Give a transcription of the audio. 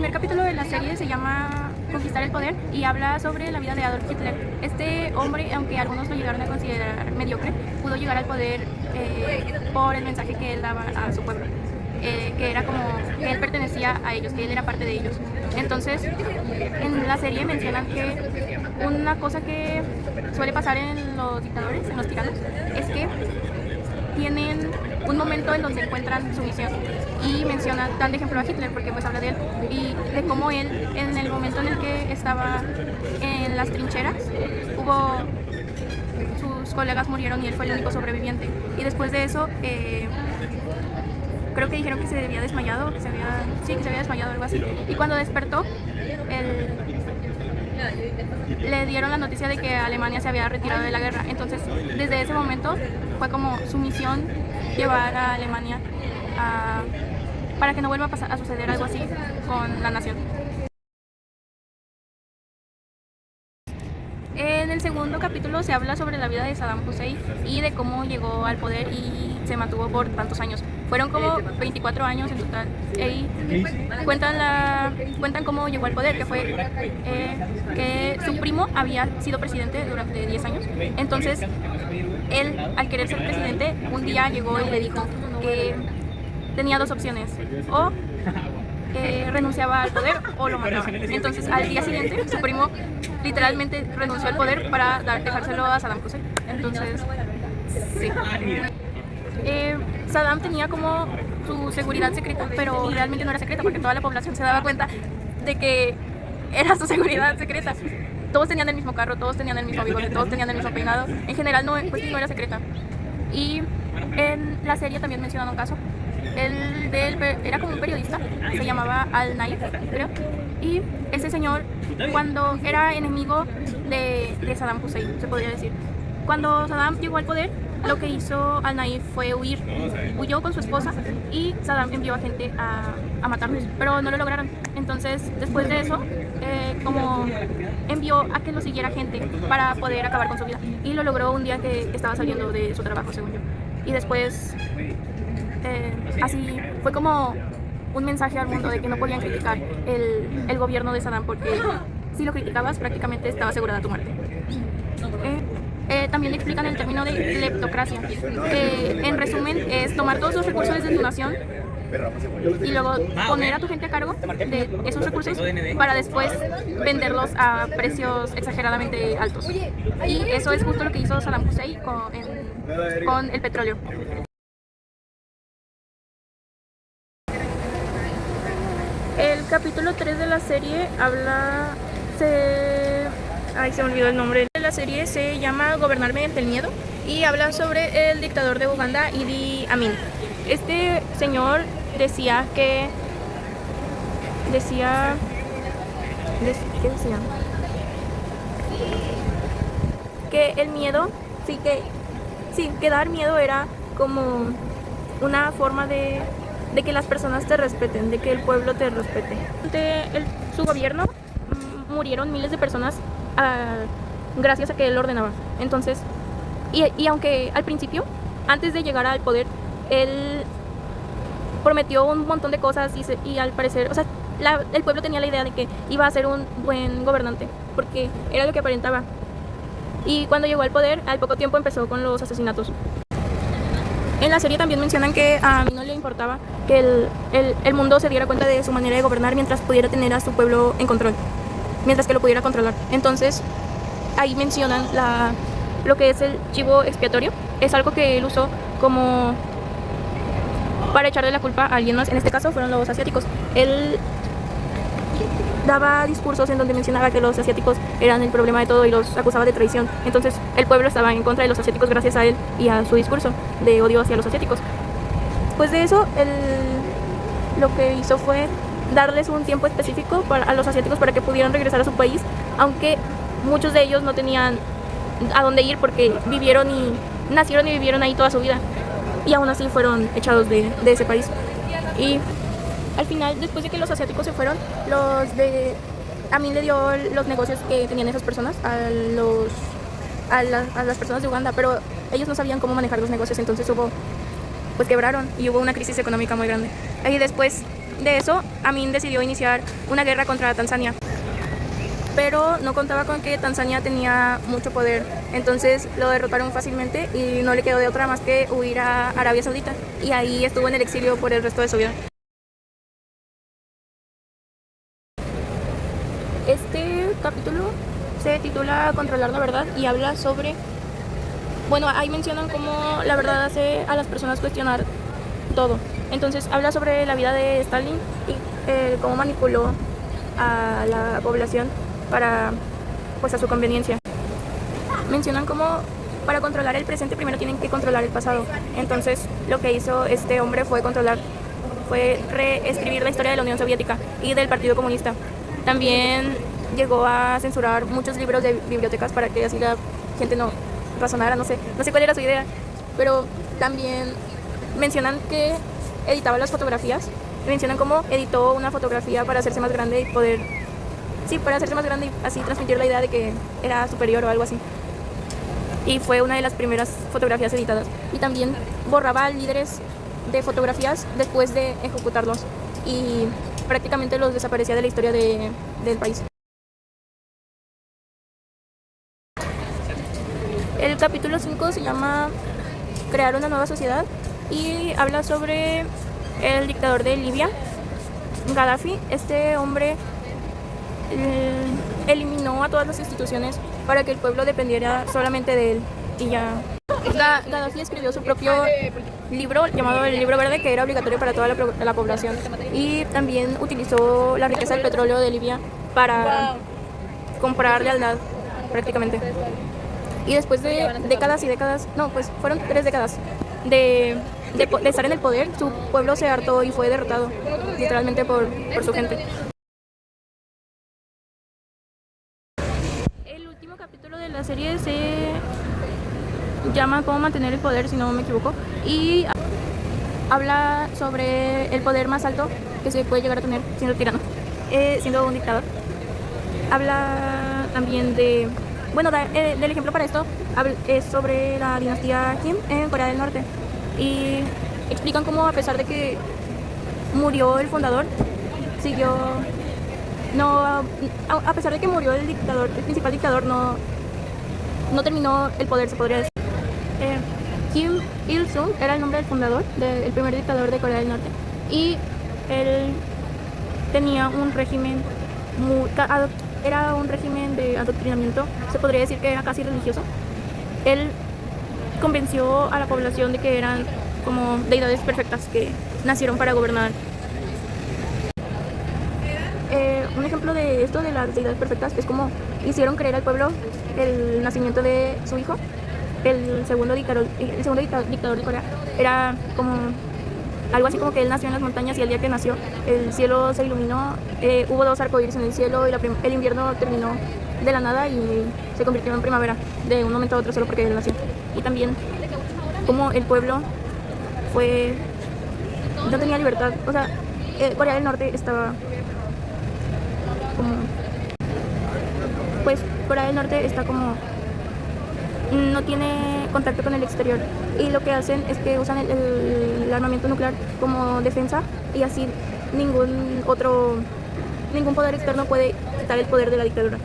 primer capítulo de la serie se llama Conquistar el Poder y habla sobre la vida de Adolf Hitler. Este hombre, aunque algunos lo llegaron a considerar mediocre, pudo llegar al poder por el mensaje que él daba a su pueblo. Que era como que él pertenecía a ellos, que él era parte de ellos. Entonces, en la serie mencionan que una cosa que suele pasar en los dictadores, en los tiranos, es que tienen un momento en donde encuentran su misión y mencionan, dan de ejemplo a Hitler porque pues habla de él y de cómo él en el momento en el que estaba en las trincheras sus colegas murieron y él fue el único sobreviviente y después de eso creo que dijeron que se había desmayado, que se había desmayado, algo así. Y cuando despertó, le dieron la noticia de que Alemania se había retirado de la guerra. Entonces, desde ese momento fue como su misión llevar a Alemania para que no vuelva a suceder algo así con la nación. En el segundo capítulo se habla sobre la vida de Saddam Hussein y de cómo llegó al poder y se mantuvo por tantos años. Fueron como 24 años en total. Y cuentan cómo llegó al poder, que fue que su primo había sido presidente durante 10 años. Entonces, él, al querer ser presidente, un día llegó y le dijo que tenía dos opciones. O renunciaba al poder o lo mataban. Entonces al día siguiente su primo literalmente renunció al poder para dejárselo a Saddam Hussein. Entonces sí. Saddam tenía como su seguridad secreta, pero realmente no era secreta porque toda la población se daba cuenta de que era su seguridad secreta. Todos tenían el mismo carro, todos tenían el mismo bigote, todos tenían el mismo peinado. En general no era secreta. Y en la serie también mencionan un caso. Era como un periodista, se llamaba Al-Naif, creo. Y ese señor, cuando era enemigo de Saddam Hussein, se podría decir. Cuando Saddam llegó al poder, lo que hizo Al-Naif fue huir. Huyó con su esposa y Saddam envió a gente a matarlos, pero no lo lograron. Entonces, después de eso, como envió a que lo siguiera gente para poder acabar con su vida. Y lo logró un día que estaba saliendo de su trabajo, según yo. Y después así fue como un mensaje al mundo de que no podían criticar el gobierno de Saddam porque si lo criticabas prácticamente estaba asegurada tu muerte. También explican el término de cleptocracia. En resumen es tomar todos los recursos de tu nación y luego poner a tu gente a cargo de esos recursos para después venderlos a precios exageradamente altos. Y eso es justo lo que hizo Saddam Hussein con el petróleo. El capítulo 3 de la serie se me olvidó el nombre. La serie se llama Gobernar mediante el miedo y habla sobre el dictador de Uganda, Idi Amin. Este señor decía ¿qué decía? Que el miedo, que dar miedo era como una forma de que las personas te respeten, de que el pueblo te respete. Durante su gobierno murieron miles de personas gracias a que él ordenaba. Entonces, y aunque al principio, antes de llegar al poder, él prometió un montón de cosas y al parecer, o sea, el pueblo tenía la idea de que iba a ser un buen gobernante, porque era lo que aparentaba. Y cuando llegó al poder, al poco tiempo empezó con los asesinatos. En la serie también mencionan que a mí no le importaba que el mundo se diera cuenta de su manera de gobernar mientras pudiera tener a su pueblo en control, mientras que lo pudiera controlar. Entonces, ahí mencionan lo que es el chivo expiatorio. Es algo que él usó como para echarle la culpa a alguien más. En este caso fueron los asiáticos. Él daba discursos en donde mencionaba que los asiáticos eran el problema de todo y los acusaba de traición. Entonces el pueblo estaba en contra de los asiáticos gracias a él y a su discurso de odio hacia los asiáticos. Después de eso, lo que hizo fue darles un tiempo específico a los asiáticos para que pudieran regresar a su país, aunque muchos de ellos no tenían a dónde ir porque nacieron y vivieron ahí toda su vida y aún así fueron echados de ese país. Y al final, después de que los asiáticos se fueron, Amin le dio los negocios que tenían esas personas a las personas de Uganda, pero ellos no sabían cómo manejar los negocios, entonces quebraron y hubo una crisis económica muy grande. Y después de eso, Amin decidió iniciar una guerra contra Tanzania. Pero no contaba con que Tanzania tenía mucho poder, entonces lo derrotaron fácilmente y no le quedó de otra más que huir a Arabia Saudita, y ahí estuvo en el exilio por el resto de su vida. Este capítulo se titula Controlar la verdad y habla sobre, bueno, ahí mencionan cómo la verdad hace a las personas cuestionar todo. Entonces habla sobre la vida de Stalin y cómo manipuló a la población para, pues, a su conveniencia. Mencionan cómo para controlar el presente primero tienen que controlar el pasado. Entonces lo que hizo este hombre fue reescribir la historia de la Unión Soviética y del Partido Comunista. También llegó a censurar muchos libros de bibliotecas para que así la gente no razonara, no sé cuál era su idea. Pero también mencionan que editaba las fotografías. Mencionan cómo editó una fotografía para hacerse más grande y para hacerse más grande y así transmitir la idea de que era superior o algo así. Y fue una de las primeras fotografías editadas. Y también borraba líderes de fotografías después de ejecutarlos y prácticamente los desaparecía de la historia del país. El capítulo 5 se llama Crear una nueva sociedad y habla sobre el dictador de Libia, Gaddafi. Este hombre eliminó a todas las instituciones para que el pueblo dependiera solamente de él y ya. Gaddafi escribió su propio libro llamado el Libro Verde, que era obligatorio para toda la población, y también utilizó la riqueza del petróleo de Libia para comprar lealtad prácticamente. Y después de décadas y décadas, no, pues fueron 3 décadas de estar en el poder, su pueblo se hartó y fue derrotado literalmente por su gente. El último capítulo de la serie se llama Cómo mantener el poder, si no me equivoco, y habla sobre el poder más alto que se puede llegar a tener siendo tirano, siendo un dictador. Habla también de, bueno, del ejemplo para esto es sobre la dinastía Kim en Corea del Norte, y explican cómo, a pesar de que murió el fundador, a pesar de que murió el principal dictador, no terminó el poder, se podría decir. Kim Il-sung era el nombre del fundador, del primer dictador de Corea del Norte, y él tenía un régimen era un régimen de adoctrinamiento, se podría decir que era casi religioso. Él convenció a la población de que eran como deidades perfectas que nacieron para gobernar. Un ejemplo de esto, de las deidades perfectas, es como hicieron creer al pueblo el nacimiento de su hijo. El segundo dictador de Corea era como algo así como que él nació en las montañas y el día que nació el cielo se iluminó, hubo 2 arcoíris en el cielo y el invierno terminó de la nada y se convirtió en primavera de un momento a otro solo porque él nació. Y también como el pueblo no tenía libertad, o sea, Corea del Norte estaba como, pues Corea del Norte está como, no tiene contacto con el exterior, y lo que hacen es que usan el armamento nuclear como defensa, y así ningún poder externo puede quitar el poder de la dictadura.